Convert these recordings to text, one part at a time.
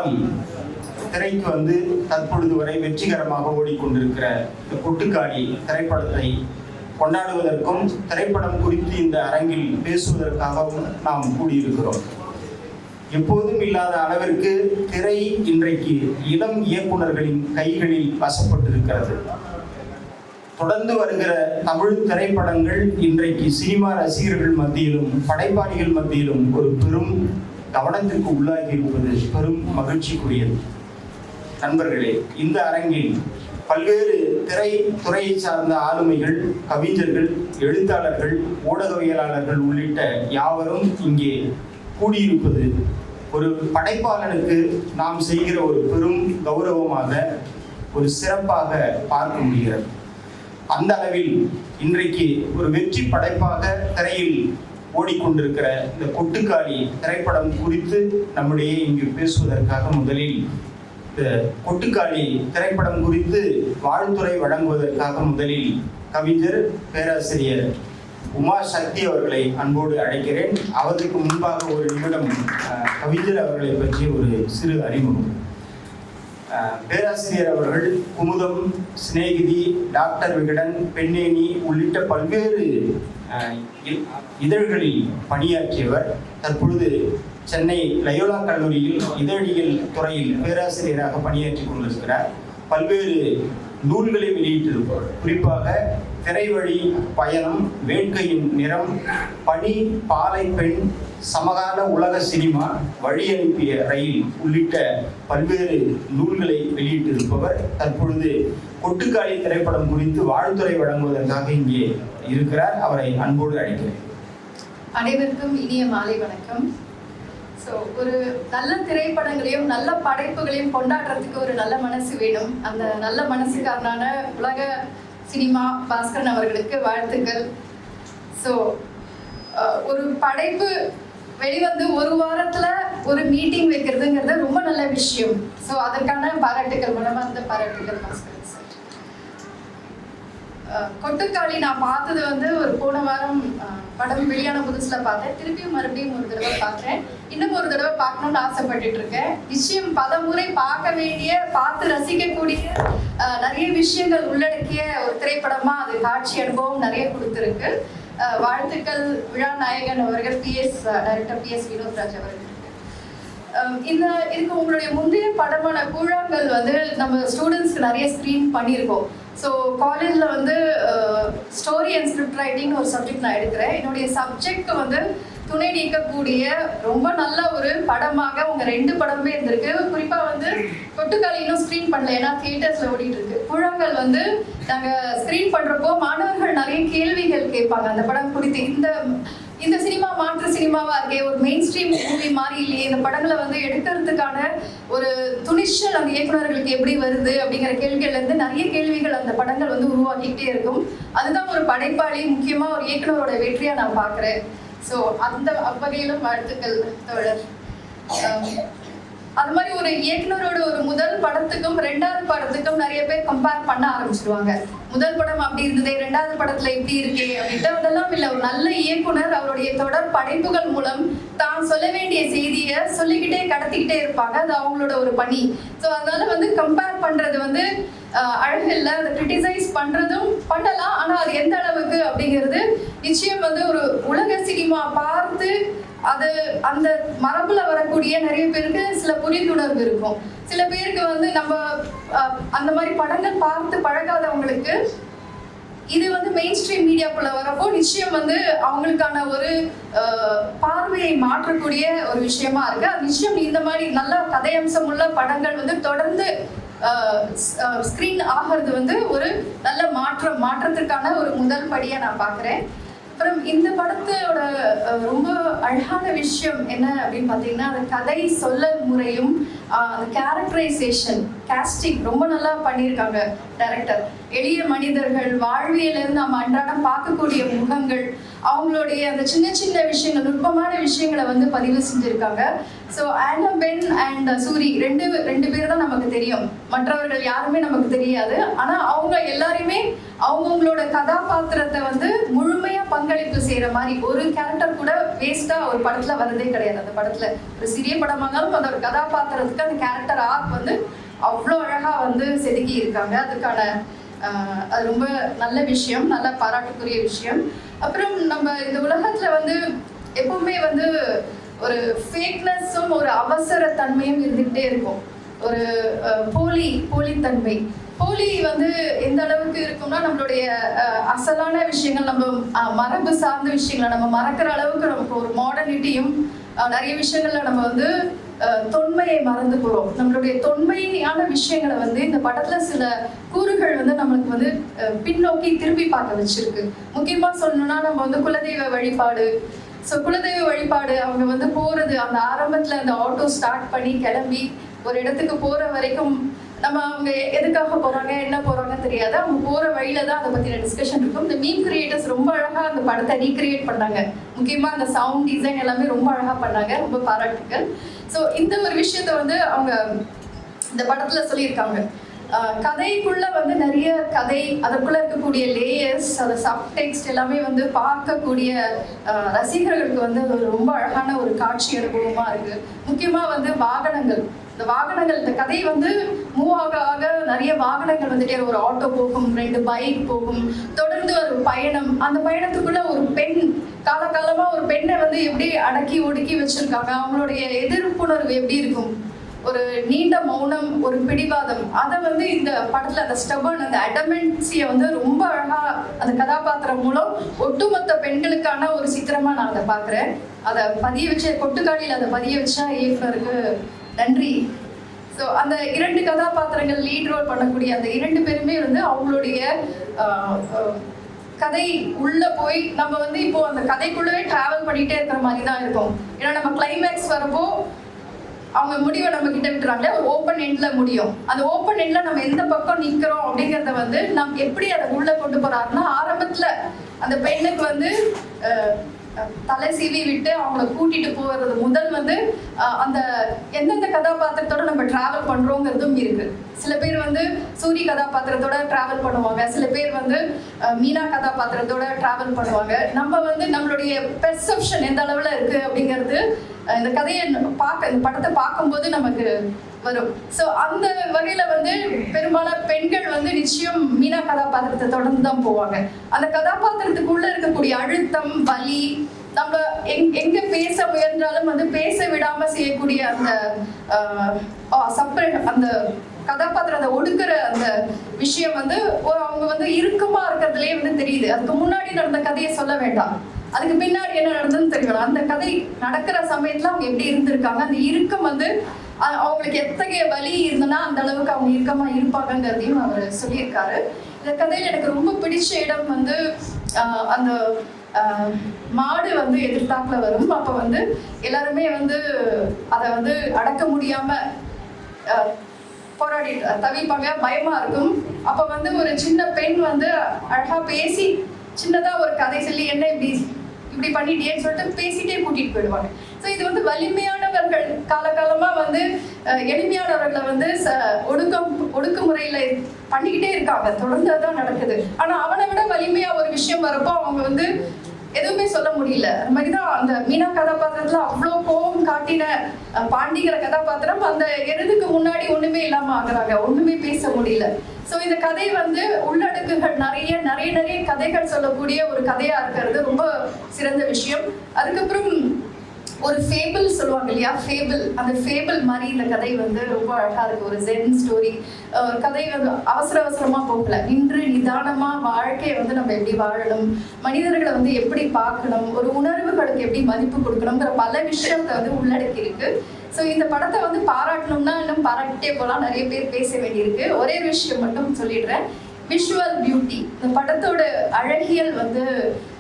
நாள் திரைக்கு தற்பொழுது வரை வெற்றிகரமாக ஓடிக்கொண்டிருக்கிற இந்த கொட்டுக்காளி திரைப்படத்தை கொண்டாடுவதற்கும் திரைப்படம் குறித்து இந்த அரங்கில் பேசுவதற்காகவும் நாம் கூடியிருக்கிறோம். எப்போதும் இல்லாத அளவிற்கு திரை இன்றைக்கு இளம் இயக்குநர்களின் கைகளில் வசப்பட்டிருக்கிறது. தொடர்ந்து வருகிற தமிழ் திரைப்படங்கள் இன்றைக்கு சினிமா ரசிகர்கள் மத்தியிலும் படைப்பாளிகள் மத்தியிலும் ஒரு பெரும் கவனத்திற்கு உள்ளாகி இருப்பது பெரும் மகிழ்ச்சிக்குரியது. நண்பர்களே, இந்த அரங்கில் பல்வேறு திரைத்துறையை சார்ந்த ஆளுமைகள், கவிஞர்கள், எழுத்தாளர்கள், ஊடகவியலாளர்கள் உள்ளிட்ட யாவரும் இங்கே கூடியிருப்பது ஒரு படைப்பாளனுக்கு நாம் செய்கிற ஒரு பெரும் கௌரவமாக, ஒரு சிறப்பாக பார்க்க முடிகிறது. அந்த அளவில் இன்றைக்கு ஒரு வெற்றி படைப்பாக திரையில் ஓடிக்கொண்டிருக்கிற இந்த கொட்டுக்காளி திரைப்படம் குறித்து நம்முடைய இங்கு பேசுவதற்காக முதலில் இந்த கொட்டுக்காளி திரைப்படம் குறித்து வாழ்த்துரை வழங்குவதற்காக முதலில் கவிஞர் பேராசிரியர் உமா சக்தி அவர்களை அன்போடு அழைக்கிறேன். அவருக்கு முன்பாக ஒரு நிமிடம் கவிஞர் அவர்களை பற்றிய ஒரு சிறு அறிமுகம். பேராசிரியர் அவர்கள் குமுதம், சிநேகிதி, டாக்டர் விகடன், பெண்ணேனி உள்ளிட்ட பல்வேறு இதழ்களில் பணியாற்றியவர். தற்பொழுது சென்னை லயோலா கல்லூரியில் இதழியல் துறையில் பேராசிரியராக பணியாற்றி கொண்டிருக்கிறார். பல்வேறு நூல்களை வெளியிட்டிருப்பார். குறிப்பாக திரைவழி பயணம், வேட்கையின் நிறம், பனி, பாலை பெண், சமகால உலக சினிமா, வழி அனுப்பிய ரயில் உள்ளிட்ட பல்வேறு நூல்களை வெளியிட்டிருப்பவர். தற்பொழுது கொட்டுக்காளி திரைப்படம் குறித்து வாழ்த்துரை வழங்குவதற்காக இங்கே இருக்கிறார். அவரை அன்போடு அழைக்கிறேன். அனைவருக்கும் இனிய மாலை வணக்கம். ஒரு நல்ல திரைப்படங்களையும் நல்ல படைப்புகளையும் கொண்டாடுறதுக்கு ஒரு நல்ல மனசு வேணும். அந்த நல்ல மனசுக்காரனான உலக சினிமா பாஸ்கரன் அவர்களுக்கு வாழ்த்துக்கள். ஒரு படைப்பு வெளிவந்து ஒரு வாரத்துல ஒரு மீட்டிங் வைக்கிறதுங்கிறது ரொம்ப நல்ல விஷயம். அதற்கான பாராட்டுகள், மனமார்ந்த பாராட்டுகள் பாஸ்கரன் சார். கொட்டுக்காளி நான் பார்த்தது ஒரு போன வாரம் படம் வெளியான புதுசுல பார்த்தேன். திருப்பியும் மறுபடியும் ஒரு தடவை பார்த்தேன். இன்னும் ஒரு தடவை பார்க்கணும்னு ஆசைப்பட்டுட்டு இருக்கேன். விஷயம் பலமுறை பார்க்க வேண்டிய, பார்த்து ரசிக்கக்கூடிய நிறைய விஷயங்கள் உள்ளடக்கிய ஒரு திரைப்படமா அது காட்சி அனுபவம் நிறைய கொடுத்துருக்கு. வாழ்த்துக்கள் விழா நாயகன் அவர்கள், டைரக்டர் PS வினோத்ராஜ் அவர்கள். இதுக்கு உங்களுடைய முந்தைய படமான கூழாங்கல் நம்ம ஸ்டூடெண்ட்ஸ்க்கு நிறைய ஸ்க்ரீன் பண்ணியிருக்கோம். காலேஜில் ஸ்டோரி அண்ட் ஸ்கிரிப்ட் ரைட்டிங் ஒரு சப்ஜெக்ட் நான் எடுக்கிறேன். என்னுடைய சப்ஜெக்ட் துணை நீக்கக்கூடிய ரொம்ப நல்ல ஒரு படமாக உங்க 2 படமே இருந்திருக்கு. குறிப்பா கொட்டுக்காளி இன்னும் ஸ்கிரீன் பண்ணல, ஏன்னா தியேட்டர்ஸ்ல ஓடிட்டு இருக்கு. கூழாங்கல் நாங்க ஸ்கிரீன் பண்றப்போ மாணவர்கள் நிறைய கேள்விகள் கேட்பாங்க அந்த படம் குறித்து. இந்த சினிமா மாற்று சினிமாவா இருக்கே, ஒரு மெயின் ஸ்ட்ரீம் மூவி மாதிரி இல்லையே, இந்த படங்களை எடுக்கிறதுக்கான ஒரு துணிச்சல் அந்த இயக்குநர்களுக்கு எப்படி வருது அப்படிங்கிற கேள்விகள்ல இருந்து நிறைய கேள்விகள் அந்த படங்கள் உருவாக்கிட்டே இருக்கும். அதுதான் ஒரு படைப்பாளி, முக்கியமா ஒரு இயக்குனரோட வெற்றியா நான் பாக்குறேன். அந்த வகையிலும் வாழ்த்துக்கள் தோழர். அது மாதிரி ஒரு இயக்குனரோட ஒரு முதல் படத்துக்கும் 2வது படத்துக்கும் நிறைய பேர் கம்பேர் பண்ண ஆரம்பிச்சிருவாங்க. முதல் படம் அப்படி இருந்ததே, 2வது படத்துல எப்படி இருக்கே அப்படின்ட்டு. அதெல்லாம் இல்லை. ஒரு நல்ல இயக்குனர் அவருடைய தொடர் படைப்புகள் மூலம் தான் சொல்ல வேண்டிய செய்தியை சொல்லிக்கிட்டே கடத்திக்கிட்டே இருப்பாங்க. அது அவங்களோட ஒரு பணி. அதனால கம்பேர் பண்றது அழகு இல்லை. அதை கிரிட்டிசைஸ் பண்றதும் பண்ணலாம், ஆனா அது எந்த அளவுக்கு அப்படிங்கிறது நிச்சயம் ஒரு உலக சினிமா பார்த்து அது அந்த மரபுல வரக்கூடிய நிறைய பேருக்கு சில புரிந்துணர்வு இருக்கும். சில பேருக்கு நம்ம அந்த மாதிரி படங்கள் பார்த்து பழகாதவங்களுக்கு இது மெயின் ஸ்ட்ரீம் மீடியாக்குள்ள வரப்போ நிச்சயம் அவங்களுக்கான ஒரு பார்வையை மாற்றக்கூடிய ஒரு விஷயமா இருக்கு. அது நிச்சயம் இந்த மாதிரி நல்ல கதையம்சம் உள்ள படங்கள் தொடர்ந்து ஸ்கிரீன் ஆகிறது ஒரு நல்ல மாற்றத்திற்கான ஒரு முதல் படியை நான் பார்க்குறேன். அப்புறம் இந்த படத்தோட ரொம்ப அழகான விஷயம் என்ன அப்படின்னு பார்த்தீங்கன்னா, அந்த கதை சொல்லல் முறையும் அந்த கேரக்டரைசேஷன், காஸ்டிங் ரொம்ப நல்லா பண்ணியிருக்காங்க டைரக்டர். எளிய மனிதர்கள், வாழ்வியலிருந்து நம்ம அன்றாடம் பார்க்கக்கூடிய முகங்கள், அவங்களுடைய அந்த சின்ன சின்ன விஷயங்கள், நுட்பமான விஷயங்களை பதிவு செஞ்சுருக்காங்க. ஆனபென் அண்ட் சூரி ரெண்டு பேர் தான் நமக்கு தெரியும், மற்றவர்கள் யாருமே நமக்கு தெரியாது. ஆனால் அவங்க எல்லாருமே அவங்கவுங்களோட கதாபாத்திரத்தை முழுமையாக பங்களிப்பு செய்யற மாதிரி ஒரு கேரக்டர் கூட வேஸ்டா ஒரு படத்துல வரதே கிடையாது. அந்த படத்துல ஒரு சிறிய படமானாலும் அந்த ஒரு கதாபாத்திரத்துக்கு அந்த கேரக்டர் ஆர்க் வந்து அவ்வளோ அழகா வந்து செதுக்கி இருக்காங்க. அதுக்கான அது ரொம்ப நல்ல விஷயம், நல்ல பாராட்டுக்குரிய விஷயம். அப்புறம் நம்ம இந்த உலகத்துல வந்து எப்பவுமே வந்து ஒரு ஃபேக்னஸும் ஒரு அவசர தன்மையும் இருந்துகிட்டே இருக்கும். ஒரு போலித்தன்மை போலி வந்து எந்த அளவுக்கு இருக்கும்னா நம்மளுடைய அசலான விஷயங்கள், நம்ம மரபு சார்ந்த விஷயங்களை நம்ம மறக்கிற அளவுக்கு நமக்கு ஒரு மாடர்னிட்டியும் நிறைய விஷயங்கள்ல நம்ம வந்து தொன்மையை மறந்து போறோம். நம்மளுடைய தொன்மையான விஷயங்களை வந்து இந்த படத்துல சில கூறுகள் வந்து நம்மளுக்கு வந்து பின்னோக்கி திரும்பி பார்க்க வச்சிருக்கு. முக்கியமா சொல்லணும்னா நம்ம வந்து குலதெய்வ வழிபாடு. குலதெய்வ வழிபாடு அவங்க வந்து போறது, அந்த ஆரம்பத்துல அந்த ஆட்டோ ஸ்டார்ட் பண்ணி கிளம்பி ஒரு இடத்துக்கு போற வரைக்கும் நம்ம அவங்க எதுக்காக போறாங்க என்ன போறாங்கன்னு தெரியாது. அவங்க போற வழியில தான் அதை பத்தின டிஸ்கஷன் இருக்கும். இந்த மீம் கிரியேட்டர்ஸ் ரொம்ப அழகா அந்த படத்தை ரீக்ரியேட் பண்ணாங்க. முக்கியமா அந்த சவுண்ட் டிசைன் எல்லாமே ரொம்ப அழகா பண்ணாங்க. ரொம்ப பாராட்டுகள். இந்த ஒரு விஷயத்த வந்து அவங்க இந்த படத்துல சொல்லியிருக்காங்க. கதைக்குள்ள வந்து நிறைய கதை, அதற்குள்ள இருக்கக்கூடிய லேயர்ஸ், அந்த சப்டெக்ஸ்ட் எல்லாமே வந்து பார்க்கக்கூடிய ரசிகர்களுக்கு வந்து அது ரொம்ப அழகான ஒரு காட்சி அனுபவமா இருக்கு. முக்கியமா வந்து வாகனங்கள், இந்த கதை வந்து மூவ் ஆக நிறைய வாகனங்கள் வந்துட்டே, ஒரு ஆட்டோ போகும், 2 பைக் போகும், தொடர்ந்து ஒரு பயணம். அந்த பயணத்துக்குள்ள ஒரு பெண், காலகாலமா ஒரு பெண்ணை வந்து எப்படி அடக்கி ஒடுக்கி வச்சிருக்காங்க, அவங்களுடைய எதிர்ப்புணர்வு எப்படி இருக்கும், ஒரு நீண்ட மௌனம், ஒரு பிடிவாதம், அதை வந்து இந்த படத்துல அந்த ஸ்டபர்ன், அந்த அடமென்சியை வந்து ரொம்ப அழகா அந்த கதாபாத்திரம் மூலம் ஒட்டுமொத்த பெண்களுக்கான ஒரு சித்திரமா நான் அதை பாக்குறேன். அதை பதிய வச்ச கொட்டுக்காடியில் அதை பதிய வச்சா இயக்குனருக்கு நன்றி. அந்த 2 கதாபாத்திரங்கள் லீட் ரோல் பண்ணக்கூடிய அந்த 2 பேருமே வந்து அவங்களுடைய கதை உள்ள போய் நம்ம வந்து இப்போ அந்த கதைக்குள்ளவே டிராவல் பண்ணிட்டே இருக்கிற மாதிரி தான் இருக்கும். ஏன்னா நம்ம கிளைமேக்ஸ் வரப்போ அவங்க முடிவை நம்ம கிட்ட விட்டுறாங்க. ஒரு ஓப்பன் எண்ட்ல முடியும். அந்த ஓப்பன் எண்ட்ல நம்ம எந்த பக்கம் நிக்கிறோம் அப்படிங்கறத வந்து நம்ம எப்படி அதை உள்ள கொண்டு போறாருன்னா, ஆரம்பத்துல அந்த பெண்ணுக்கு வந்து தலை சீவி விட்டு அவங்கள கூட்டிட்டு போறது முதல் வந்து அந்த எந்தெந்த கதாபாத்திரத்தோட நம்ம டிராவல் பண்றோங்கிறதும் இருக்கு. சில பேர் வந்து சூரி கதாபாத்திரத்தோட டிராவல் பண்ணுவாங்க, சில பேர் வந்து மீனா கதாபாத்திரத்தோட டிராவல் பண்ணுவாங்க. நம்ம வந்து நம்மளுடைய பெர்செப்ஷன் எந்த அளவுல இருக்கு அப்படிங்கிறது இந்த கதையை இந்த படத்தை பார்க்கும்போது நமக்கு வரும். அந்த வகையில வந்து பெரும்பாலான பெண்கள் வந்து நிச்சயம் மீனா கதாபாத்திரத்தை தொடர்ந்து தான் போவாங்க. அந்த கதாபாத்திரத்துக்குள்ள இருக்கக்கூடிய அழுத்தம், வலி, நம்ம எங்க பேச முயன்றாலும் வந்து பேச விடாம செய்யக்கூடிய அந்த அந்த கதாபாத்திரத்தை ஒடுக்குற அந்த விஷயம் வந்து அவங்க வந்து இறுக்கமா இருக்கிறதுலயே வந்து தெரியுது. அதுக்கு முன்னாடி நடந்த கதையை சொல்ல வேண்டாம், அதுக்கு பின்னாடி என்ன நடந்ததுன்னு தெரியல. அந்த கதை நடக்கிற சமயத்துல அவங்க எப்படி இருந்திருக்காங்க, அந்த இறுக்கம் வந்து அவங்களுக்கு எத்தகைய வலி இருந்ததுன்னா அந்த அளவுக்கு அவங்க இறுக்கமா இருப்பாங்கங்கிறதையும் அவர் சொல்லியிருக்காரு. இந்த கதையில எனக்கு ரொம்ப பிடிச்ச இடம் வந்து அந்த மாடு வந்து எதிர்த்தாப்புல வரும். அப்ப வந்து எல்லாருமே வந்து அதை வந்து அடக்க முடியாம போராடி தவிப்பாங்க, பயமா இருக்கும். அப்ப வந்து ஒரு சின்ன பெண் வந்து அழகா பேசி சின்னதா ஒரு கதை சொல்லி என்ன இப்படி பண்ணிட்டேன்னு சொல்லிட்டு பேசிட்டே கூட்டிட்டு போயிடுவாங்க. இது வந்து வலிமையானவர்கள் காலகாலமா வந்து எளிமையானவர்களை வந்து ஒடுக்குமுறையில பண்ணிக்கிட்டே இருக்காங்க, தொடர்ந்து தான் நடக்குது. ஆனா அவனை விட வலிமையா ஒரு விஷயம் வரப்போ அவங்க வந்து எதுவுமே சொல்ல முடியல. அது மாதிரிதான் அந்த மீனா கதாபாத்திரத்துல அவ்வளோ கோபம் காட்டின பாண்டிங்கிற கதாபாத்திரம் அந்த எருதுக்கு முன்னாடி ஒண்ணுமே இல்லாம ஆகுறாங்க, ஒண்ணுமே பேச முடியல. இந்த கதை வந்து உள்ளடக்குகள் நிறைய கதைகள் சொல்லக்கூடிய ஒரு கதையா இருக்கிறது ரொம்ப சிறந்த விஷயம். அதுக்கப்புறம் ஒரு ஃபேபிள் சொல்லுவாங்க இல்லையா, அந்த ஃபேபிள் மாதிரி இந்த கதை வந்து ரொம்ப அழகா இருக்கு. ஒரு ஜென் ஸ்டோரி கதை வந்து அவசரமா போகல, நின்று நிதானமா வாழ்க்கையை வந்து நம்ம எப்படி வாழணும், மனிதர்களை வந்து எப்படி பார்க்கணும், ஒரு உணர்வுகளுக்கு எப்படி மதிப்பு கொடுக்கணுங்கிற பல விஷயத்தை வந்து உள்ளடக்கி இருக்கு. இந்த படத்தை வந்து பாராட்டணும்னா இன்னும் பாராட்டிட்டே போகலாம், நிறைய பேர் பேச வேண்டியிருக்கு. ஒரே விஷயம் மட்டும் சொல்லிடுறேன், விஷுவல் பியூட்டி. இந்த படத்தோட அழகியல் வந்து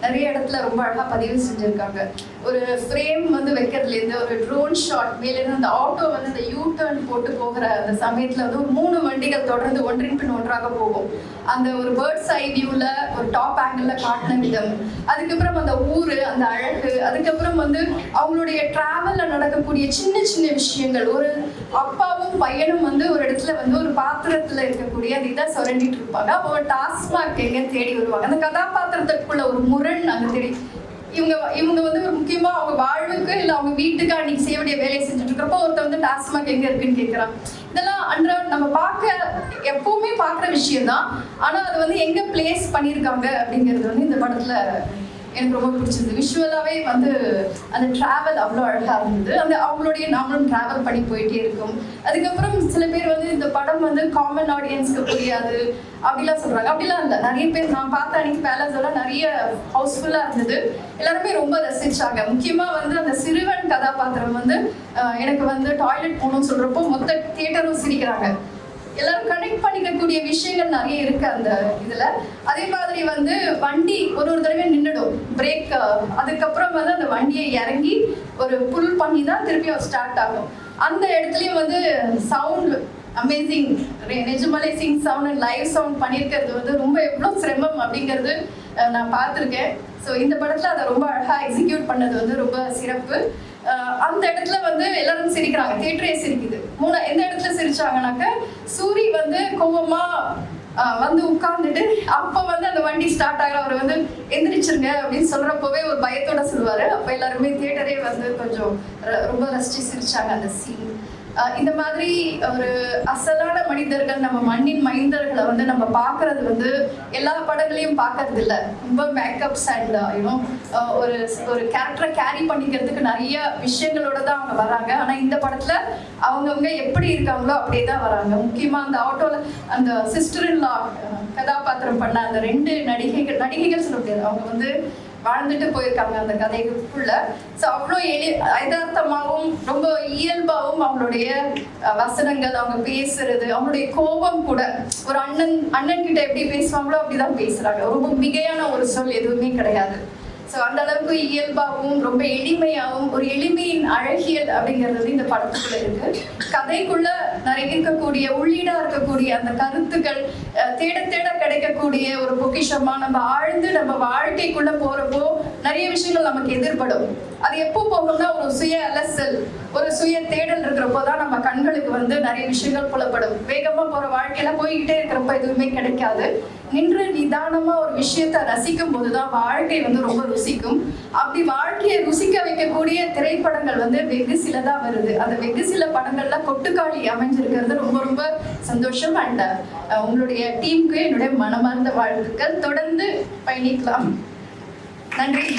நிறைய இடத்துல ரொம்ப அழகா பதிவு செஞ்சிருக்காங்க. ஒரு ஃப்ரேம் வந்து வைக்கிறதுலேருந்து ஒரு ட்ரோன் ஷாட் மேலேருந்து அந்த ஆட்டோ வந்து அந்த யூ டர்ன் போட்டு போகிற அந்த சமயத்துல வந்து ஒரு 3 வண்டிகள் தொடர்ந்து ஒன்றின் பின் ஒன்றாக போகும். அந்த ஒரு பேர்ட்ஸ் ஐ வியூல ஒரு டாப் ஆங்கிள் காட்டின விதம், அதுக்கப்புறம் அந்த ஊரு, அந்த அழகு, அதுக்கப்புறம் வந்து அவங்களுடைய டிராவல்ல நடக்கக்கூடிய சின்ன விஷயங்கள், ஒரு அப்பாவும் அம்மாவும் பையனும் வந்து ஒரு இடத்துல வந்து ஒரு பாத்திரத்துல இருக்கக்கூடிய அந்த இதை சுரண்டிட்டு இருப்பாங்க. அப்போ ஒரு டாஸ்மாக் எங்க தேடி வருவாங்க. அந்த கதாபாத்திரத்துக்குள்ள ஒரு முரண் அங்க தேடி இவங்க வந்து ஒரு முக்கியமா அவங்க வாழ்வுக்கு இல்ல அவங்க வீட்டுக்கு அன்னைக்கு செய்ய வேண்டிய வேலையை செஞ்சுட்டு இருக்கிறப்போ ஒருத்தர் வந்து டாஸ்மாக் எங்க இருக்குன்னு கேட்கிறான். இதெல்லாம் அன்றாட நம்ம எப்பவுமே பார்க்குற விஷயம் தான். ஆனா அது வந்து எங்க பிளேஸ் பண்ணியிருக்காங்க அப்படிங்கிறது வந்து இந்த படத்துல எனக்கு ரொம்ப பிடிச்சிருந்தது. விஷுவலாகவே வந்து அந்த ட்ராவல் அவ்வளோ அழகாக இருந்தது. அந்த அவங்களுடைய நாமளும் ட்ராவல் பண்ணி போயிட்டே இருக்கும். அதுக்கப்புறம் சில பேர் வந்து இந்த படம் வந்து காமன் ஆடியன்ஸ்க்கு புரியாது அப்படிலாம் சொல்கிறாங்க. அப்படிலாம் இல்லை. நிறைய பேர் நான் பார்த்த அன்னைக்கு பேலஸ் எல்லாம் நிறைய ஹவுஸ்ஃபுல்லாக இருந்தது. எல்லாருமே ரொம்ப ரசிச்சாங்க. முக்கியமாக வந்து அந்த சிறுவன் கதாபாத்திரம் வந்து எனக்கு வந்து டாய்லெட் போகணும்னு சொல்கிறப்போ மொத்த தியேட்டரும் சிரிக்கிறாங்க. எல்லாரும் கனெக்ட் பண்ணிக்கக்கூடிய விஷயங்கள் நிறைய இருக்கு அந்த இதுல. அதே மாதிரி வந்து வண்டி ஒரு தடவை நின்றுடும் பிரேக், அதுக்கப்புறம் வந்து அந்த வண்டியை இறங்கி ஒரு புல் பண்ணி தான் திருப்பி ஸ்டார்ட் ஆகும். அந்த இடத்துலயும் வந்து சவுண்ட் அமேசிங், நிஜமாலே sync sound and live sound பண்ணியிருக்கிறது வந்து ரொம்ப எவ்வளோ சிரமம் அப்படிங்கிறது நான் பார்த்துருக்கேன். ஸோ இந்த படத்துல அதை ரொம்ப அழகா எக்ஸிக்யூட் பண்ணது வந்து ரொம்ப சிறப்பு. அந்த இடத்துல வந்து எல்லாரும் சிரிக்கிறாங்க, தியேட்டரே சிரிக்குது. எந்த இடத்துல சிரிச்சாங்கன்னாக்க சூரி வந்து கோவமா வந்து உட்கார்ந்துட்டு அப்ப வந்து அந்த வண்டி ஸ்டார்ட் ஆகிற அவர் வந்து எந்திரிச்சிருங்க அப்படின்னு சொல்றப்பவே ஒரு பயத்தோட சொல்லுவாரு. அப்ப எல்லாருமே தியேட்டரே வந்து கொஞ்சம் ரொம்ப ரசிச்சு சிரிச்சாங்க அந்த சீன். இந்த மாதிரி ஒரு அசலான மனிதர்கள், நம்ம மண்ணின் மைந்தர்களை வந்து நம்ம பார்க்கறது வந்து எல்லா படங்களையும் பார்க்கறது இல்லை. ரொம்ப மேக்கப்ஸ் அண்ட் யூனோ ஒரு ஒரு கேரக்டரை கேரி பண்ணிக்கிறதுக்கு நிறைய விஷயங்களோட தான் அவங்க வராங்க. ஆனால் இந்த படத்துல அவங்கவுங்க எப்படி இருக்காங்களோ அப்படியே தான் வராங்க. முக்கியமாக அந்த ஆட்டோல அந்த சிஸ்டர் இன் லா கதாபாத்திரம் பண்ண அந்த 2 நடிகைகள் சொல்ல முடியாது, அவங்க வந்து வாழ்ந்துட்டு போயிருக்காங்க அந்த கதைக்குள்ள. ஸோ அவ்வளோ யதார்த்தமாகவும் ரொம்ப இயல்பாகவும் அவங்களுடைய வசனங்கள், அவங்க பேசுறது, அவங்களுடைய கோபம் கூட ஒரு அண்ணன் கிட்ட எப்படி பேசுவாங்களோ அப்படிதான் பேசுறாங்க. ரொம்ப மிகையான ஒரு சொல் எதுவுமே கிடையாது. ஸோ அந்த அளவுக்கு இயல்பாகவும் ரொம்ப எளிமையாகவும் ஒரு எளிமையின் அழகியல் அப்படிங்கிறது இந்த படத்துக்குள்ள இருக்கு. கதைக்குள்ள நிறைய இருக்கக்கூடிய உள்ளீடா இருக்கக்கூடிய அந்த கருத்துக்கள் தேட தேட கிடைக்கக்கூடிய ஒரு பொக்கிஷமா நம்ம ஆழ்ந்து நம்ம வாழ்க்கைக்குள்ள போறப்போ நிறைய விஷயங்கள் நமக்கு எதிர்படும். அது எப்போ போகும்னா ஒரு சுய அலசல், ஒரு சுய தேடல் இருக்கிறப்போ தான் நம்ம கண்களுக்கு வந்து நிறைய விஷயங்கள் புலப்படும். வேகமா போற வாழ்க்கையில போய்கிட்டே இருக்கிறப்ப எதுவுமே கிடைக்காது. நின்று நிதானமா ஒரு விஷயத்த ரசிக்கும் போதுதான் வாழ்க்கை வந்து ரொம்ப ருசிக்கும். அப்படி வாழ்க்கையை ருசிக்க வைக்கக்கூடிய திரைப்படங்கள் வந்து வெகு சிலதான் வருது. அந்த வெகு சில படங்கள்ல கொட்டுக்காளி அமைஞ்சிருக்கிறது ரொம்ப ரொம்ப சந்தோஷம். அண்ட் உங்களுடைய டீமுக்கு என்னுடைய மனமார்ந்த வாழ்த்துக்கள். தொடர்ந்து பயணிக்கலாம். நன்றி.